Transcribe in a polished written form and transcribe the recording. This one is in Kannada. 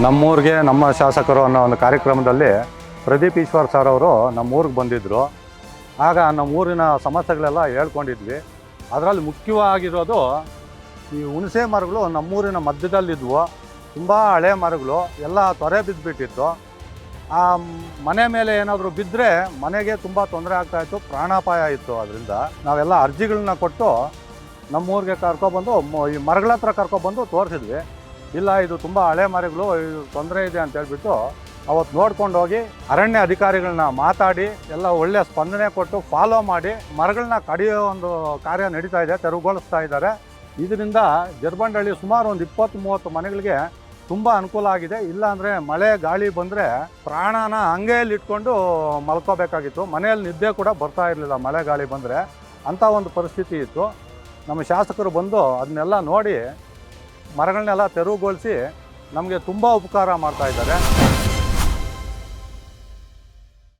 ನಮ್ಮೂರಿಗೆ ನಮ್ಮ ಶಾಸಕರು ಅನ್ನೋ ಒಂದು ಕಾರ್ಯಕ್ರಮದಲ್ಲಿ ಪ್ರದೀಪ್ ಈಶ್ವರ್ ಸರ್ ಅವರು ನಮ್ಮೂರಿಗೆ ಬಂದಿದ್ದರು. ಆಗ ನಮ್ಮೂರಿನ ಸಮಸ್ಯೆಗಳೆಲ್ಲ ಹೇಳ್ಕೊಂಡಿದ್ವಿ. ಅದರಲ್ಲಿ ಮುಖ್ಯವಾಗಿರೋದು ಈ ಹುಣಸೆ ಮರಗಳು ನಮ್ಮೂರಿನ ಮಧ್ಯದಲ್ಲಿದ್ವು. ತುಂಬ ಹಳೆ ಮರಗಳು ಎಲ್ಲ ತೊರೆ ಬಿದ್ದುಬಿಟ್ಟಿತ್ತು. ಆ ಮನೆ ಮೇಲೆ ಏನಾದರೂ ಬಿದ್ದರೆ ಮನೆಗೆ ತುಂಬ ತೊಂದರೆ ಆಗ್ತಾಯಿತ್ತು, ಪ್ರಾಣಾಪಾಯ ಇತ್ತು. ಅದರಿಂದ ನಾವೆಲ್ಲ ಅರ್ಜಿಗಳನ್ನ ಕೊಟ್ಟು ನಮ್ಮೂರಿಗೆ ಕರ್ಕೊಬಂದು ಈ ಮರಗಳ ಹತ್ರ ಕರ್ಕೊಬಂದು ತೋರಿಸಿದ್ವಿ. ಇಲ್ಲ, ಇದು ತುಂಬ ಹಳೆ ಮರಗಳು, ಇದು ತೊಂದರೆ ಇದೆ ಅಂತ ಹೇಳ್ಬಿಟ್ಟು ಅವತ್ತು ನೋಡ್ಕೊಂಡು ಹೋಗಿ ಅರಣ್ಯ ಅಧಿಕಾರಿಗಳನ್ನ ಮಾತಾಡಿ ಎಲ್ಲ ಒಳ್ಳೆಯ ಸ್ಪಂದನೆ ಕೊಟ್ಟು ಫಾಲೋ ಮಾಡಿ ಮರಗಳನ್ನ ಕಡಿಯೋ ಒಂದು ಕಾರ್ಯ ನಡೀತಾ ಇದೆ, ತೆರವುಗೊಳಿಸ್ತಾ ಇದ್ದಾರೆ. ಇದರಿಂದ ಜರ್ಬಂಡಳ್ಳಿ ಸುಮಾರು ಒಂದು 20-30 ಮನೆಗಳಿಗೆ ತುಂಬ ಅನುಕೂಲ ಆಗಿದೆ. ಇಲ್ಲಾಂದರೆ ಮಳೆ ಗಾಳಿ ಬಂದರೆ ಪ್ರಾಣನ ಹಂಗೆಯಲ್ಲಿ ಇಟ್ಕೊಂಡು ಮಲ್ಕೋಬೇಕಾಗಿತ್ತು. ಮನೆಯಲ್ಲಿ ನಿದ್ದೆ ಕೂಡ ಬರ್ತಾ ಇರಲಿಲ್ಲ ಮಳೆ ಗಾಳಿ ಬಂದರೆ, ಅಂಥ ಒಂದು ಪರಿಸ್ಥಿತಿ ಇತ್ತು. ನಮ್ಮ ಶಾಸಕರು ಬಂದು ಅದನ್ನೆಲ್ಲ ನೋಡಿ ಮರಗಳನ್ನೆಲ್ಲ ತೆರವುಗೊಳಿಸಿ ನಮಗೆ ತುಂಬ ಉಪಕಾರ ಮಾಡ್ತಾ ಇದ್ದಾರೆ.